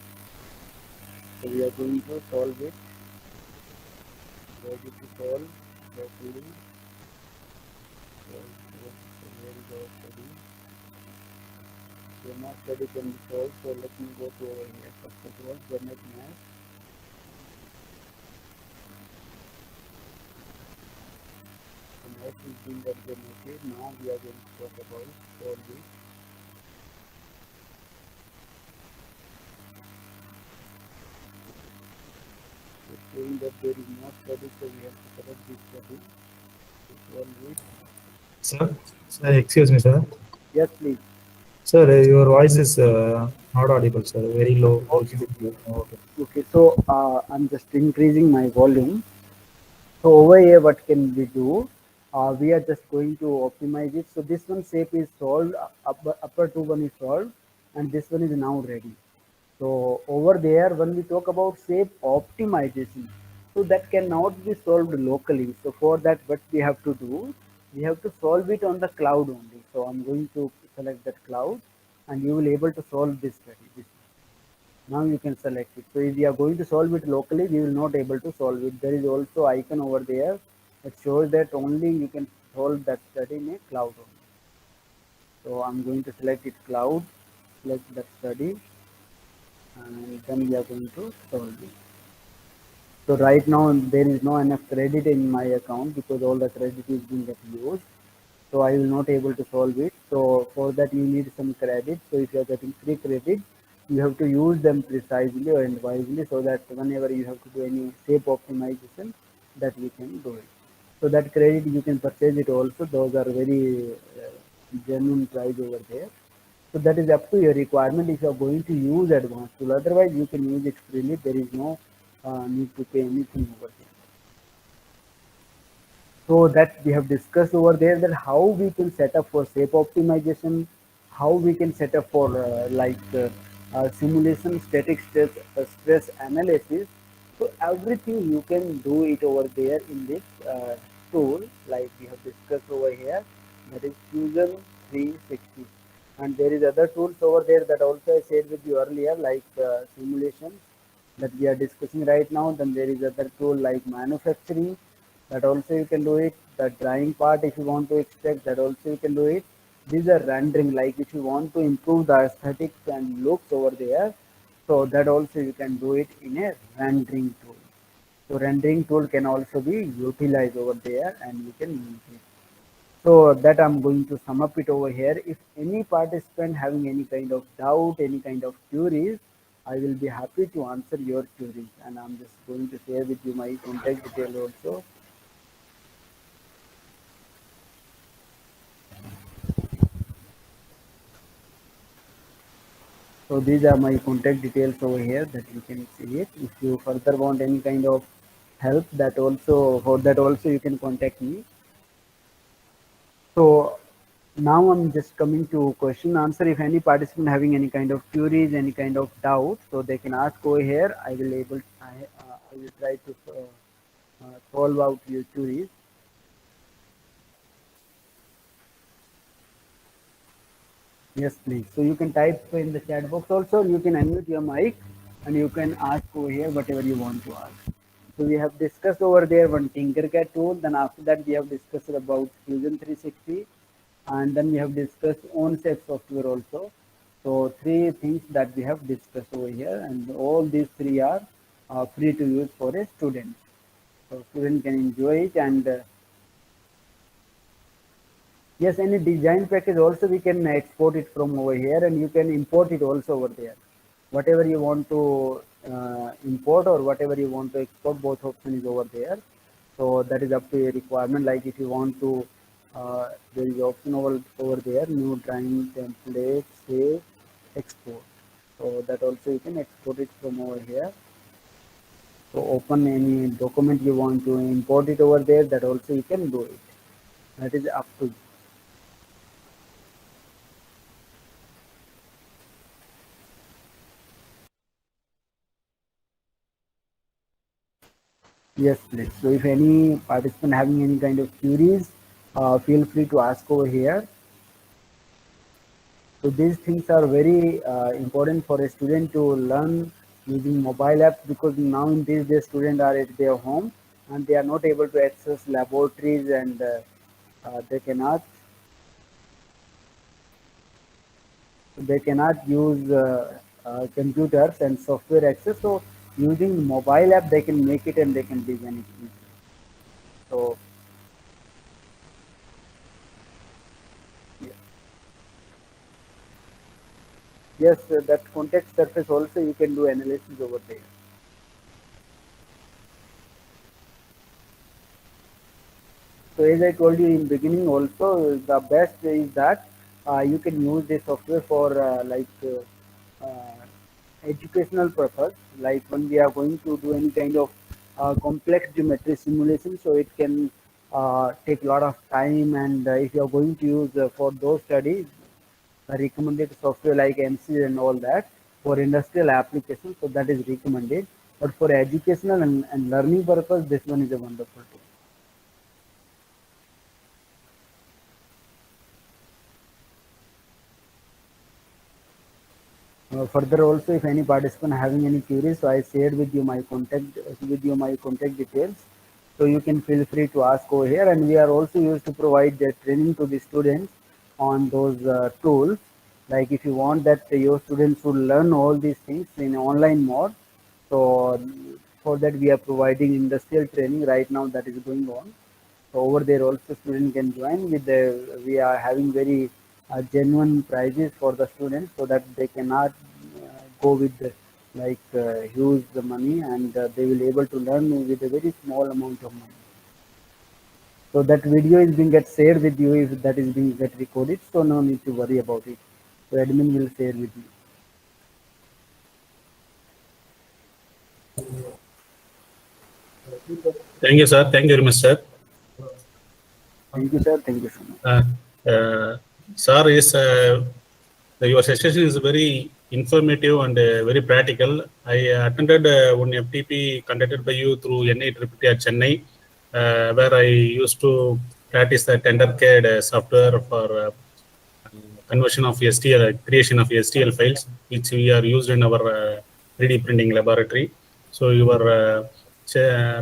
So we are going to solve it. Ready to solve. Hopefully. So where is our study? Gamma study can be solved. So let me go to over here. First of all, generate math. The math is being generated. Now we are going to talk about solve it. Saying that there is no study, so we have to select this study. Sir, excuse me, sir. Yes, please. Sir, your voice is not audible, sir. Very low. Okay. Okay, so I'm just increasing my volume. So over here, what can we do? we are just going to optimize it. So this one shape is solved, upper two one is solved, and this one is now ready. So over there, when we talk about shape optimization, so that cannot be solved locally. So for that, what we have to do, we have to solve it on the cloud only. So I'm going to select that cloud, and you will able to solve this study. Now you can select it. So if we are going to solve it locally, we will not able to solve it. There is also icon over there that shows that only you can solve that study in a cloud only. So I'm going to select it cloud, select that study, and then we are going to solve it. So right now there is no enough credit in my account because all the credit is being used. So I will not able to solve it. So for that you need some credit. So if you are getting free credit, you have to use them precisely and wisely so that whenever you have to do any shape optimization, that you can do it. So that credit you can purchase it also. Those are very genuine price over there. So that is up to your requirement if you are going to use advanced tool. Otherwise, you can use it freely. There is no need to pay anything over there. So that we have discussed over there that how we can set up for shape optimization, how we can set up for simulation, static stress analysis. So everything you can do it over there in this tool, like we have discussed over here, that is Fusion 360. And there is other tools over there that also I shared with you earlier, like simulation that we are discussing right now. Then there is other tool like manufacturing, that also you can do it. The drawing part, if you want to extract, that also you can do it. These are rendering, like if you want to improve the aesthetics and looks over there, so that also you can do it in a rendering tool. So rendering tool can also be utilized over there and you can use it. So that I'm going to sum up it over here. If any participant having any kind of doubt, any kind of queries, I will be happy to answer your queries. And I'm just going to share with you my contact detail also. So these are my contact details over here that you can see it. If you further want any kind of help, that also for that also you can contact me. So now I'm just coming to question answer. If any participant having any kind of queries, any kind of doubt, so they can ask over here. I will try to solve out your queries. Yes, please. So you can type in the chat box also. You can unmute your mic and you can ask over here whatever you want to ask. So we have discussed over there one Tinkercad tool. Then after that we have discussed about Fusion 360, and then we have discussed OnShape software also. So three things that we have discussed over here, and all these three are free to use for a student. So student can enjoy it, and yes, any design package also we can export it from over here, and you can import it also over there. Whatever you want to import or whatever you want to export, both option is over there. So that is up to your requirement. Like if you want to, there is option over there, new drawing template, save, export. So that also you can export it from over here. So open any document you want to import it over there, that also you can do it. That is up to you. Yes, please. So if any participant having any kind of queries, feel free to ask over here. So these things are very important for a student to learn using mobile apps, because now in these days students are at their home and they are not able to access laboratories, and they cannot use computers and software access. So using mobile app they can make it and they can design it easily. So yeah. Yes, that context surface also you can do analysis over there. So as I told you in beginning also, the best is that you can use this software for educational purpose, like when we are going to do any kind of complex geometry simulation, so it can take a lot of time, and if you are going to use for those studies, recommended software like MC and all that for industrial applications, so that is recommended. But for educational and learning purpose, this one is a wonderful tool. Further also, if any participant having any queries, so I shared with you my contact details, so you can feel free to ask over here. And we are also used to provide the training to the students on those tools. Like if you want that your students will learn all these things in online mode, so for that we are providing industrial training right now that is going on. So over there also student can join with the, we are having very genuine prices for the students, so that they cannot go with the, huge the money, and they will able to learn with a very small amount of money. So that video is being get shared with you, if that is being get recorded, so no need to worry about it. So admin will share with you. Thank you, sir. Thank you very much, sir. Thank you, sir. Thank you so much. Sir, your session is very informative and very practical. I attended one FTP conducted by you through NIEEE at Chennai, where I used to practice the TenderCAD software for conversion of STL, creation of STL files, which we are used in our 3D printing laboratory. So you were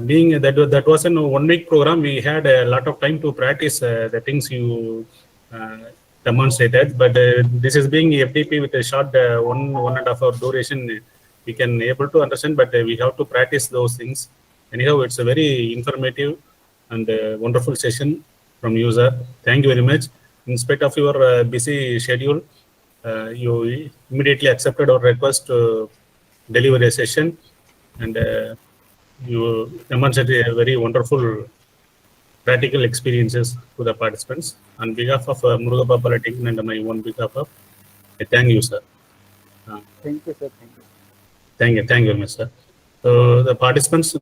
being that was a 1 week program. We had a lot of time to practice the things you demonstrated, but this is being FTP with a short 1.5 hour duration. We can able to understand, but we have to practice those things. Anyhow, it's a very informative and wonderful session from you, sir. Thank you very much. In spite of your busy schedule, you immediately accepted our request to deliver a session, and you demonstrated a very wonderful practical experiences to the participants. On behalf of Murugappa Polytechnic and my own behalf, I thank you, sir. Thank you, sir. Thank you. Thank you very much, sir. So the participants